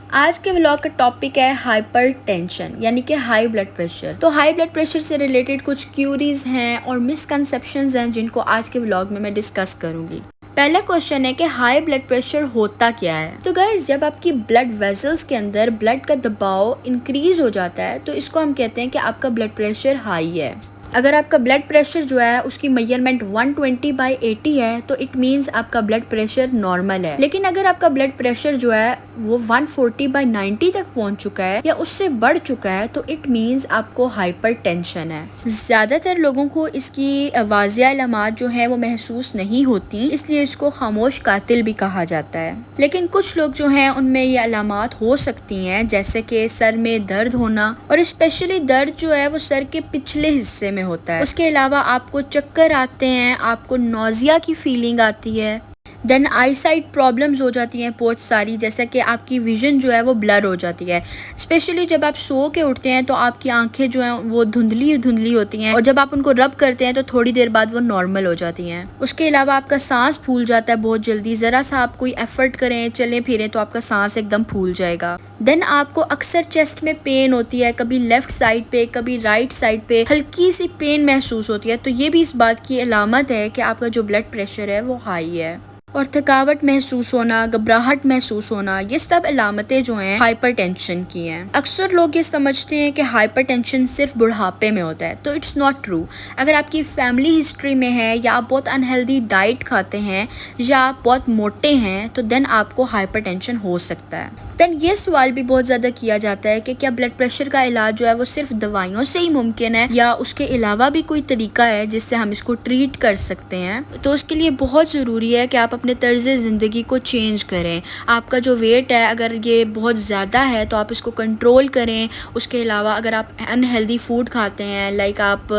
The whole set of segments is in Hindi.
आज के व्लॉग का टॉपिक है हाइपर टेंशन यानी कि हाई ब्लड प्रेशर। तो हाई ब्लड प्रेशर से रिलेटेड कुछ क्यूरीज हैं और मिसकंसेप्शंस हैं जिनको आज के व्लॉग में मैं डिस्कस करूंगी। पहला क्वेश्चन है कि हाई ब्लड प्रेशर होता क्या है। तो गाइस, जब आपकी ब्लड वेसल्स के अंदर ब्लड का दबाव इंक्रीज हो जाता है तो इसको हम कहते हैं कि आपका ब्लड प्रेशर हाई है। अगर आपका ब्लड प्रेशर जो है उसकी मेजरमेंट 120/80 है तो इट मीन्स आपका ब्लड प्रेशर नॉर्मल है। लेकिन अगर आपका ब्लड प्रेशर जो है वो 140/90 तक पहुंच चुका है या उससे बढ़ चुका है तो इट मीन्स आपको हाइपर टेंशन है। ज्यादातर लोगों को इसकी वाज़िया अलामात जो है वो महसूस नहीं होती, इसलिए इसको खामोश कातिल भी कहा जाता है। लेकिन कुछ लोग जो हैं उनमें ये अलामात हो सकती हैं, जैसे कि सर में दर्द होना, और स्पेशली दर्द जो है वो सर के पिछले हिस्से में होता है। उसके अलावा आपको चक्कर आते हैं, आपको नौजिया की फीलिंग आती है। देन आई साइट प्रॉब्लम्स हो जाती हैं बहुत सारी, जैसे कि आपकी विजन जो है वो ब्लर हो जाती है। स्पेशली जब आप सो के उठते हैं तो आपकी आंखें जो हैं वो धुंधली धुंधली होती हैं और जब आप उनको रब करते हैं तो थोड़ी देर बाद वो नॉर्मल हो जाती हैं। उसके अलावा आपका सांस फूल जाता है बहुत जल्दी, ज़रा सा आप कोई एफर्ट करें, चलें फिरें तो आपका सांस एकदम फूल जाएगा। देन आपको अक्सर चेस्ट में पेन होती है, कभी लेफ्ट साइड पे कभी राइट साइड पे हल्की सी पेन महसूस होती है। तो ये भी इस बात की अलामत है कि आपका जो ब्लड प्रेशर है वो हाई है। और थकावट महसूस होना, घबराहट महसूस होना, ये सब अलामतें जो हैं हाइपरटेंशन की हैं। अक्सर लोग ये समझते हैं कि हाइपरटेंशन सिर्फ बुढ़ापे में होता है, तो इट्स नॉट ट्रू। अगर आपकी फैमिली हिस्ट्री में है या आप बहुत अनहेल्दी डाइट खाते हैं या आप बहुत मोटे हैं तो देन आपको हाइपरटेंशन हो सकता है। देन ये सवाल भी बहुत ज़्यादा किया जाता है कि क्या ब्लड प्रेशर का इलाज जो है वो सिर्फ दवाइयों से ही मुमकिन है या उसके अलावा भी कोई तरीका है जिससे हम इसको ट्रीट कर सकते हैं। तो उसके लिए बहुत ज़रूरी है कि आप अपने तर्ज ज़िंदगी को चेंज करें। आपका जो वेट है अगर ये बहुत ज़्यादा है तो आप इसको कंट्रोल करें। उसके अलावा अगर आप अनहेल्दी फूड खाते हैं, लाइक आप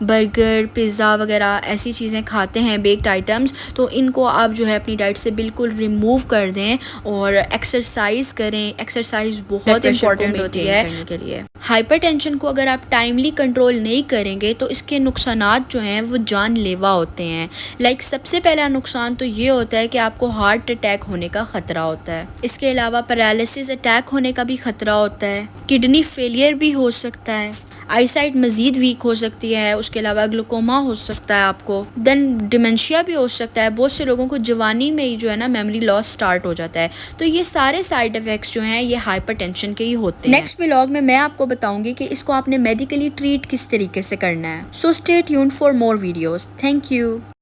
बर्गर, पिज़्ज़ा वगैरह ऐसी चीज़ें खाते हैं, बेक्ड आइटम्स, तो इनको आप जो है अपनी डाइट से बिल्कुल रिमूव कर दें और एक्सरसाइज करें। एक्सरसाइज बहुत इंपॉर्टेंट होती है करने के लिए। हाइपरटेंशन को अगर आप टाइमली कंट्रोल नहीं करेंगे तो इसके नुकसानात जो हैं वो जानलेवा होते हैं। लाइक सबसे पहला नुकसान तो ये होता है कि आपको हार्ट अटैक होने का खतरा होता है। इसके अलावा पैरालिसिस अटैक होने का भी खतरा होता है। किडनी फेलियर भी हो सकता है। आईसाइट मज़ीद वीक हो सकती है। उसके अलावा ग्लूकोमा हो सकता है आपको। देन डिमेंशिया भी हो सकता है। बहुत से लोगों को जवानी में ही जो है ना मेमोरी लॉस स्टार्ट हो जाता है। तो ये सारे साइड इफ़ेक्ट्स जो हैं ये हाइपरटेंशन के ही होते हैं। नेक्स्ट व्लॉग में मैं आपको बताऊंगी कि इसको आपने मेडिकली ट्रीट किस तरीके से करना है। So stay tuned for more videos. Thank you.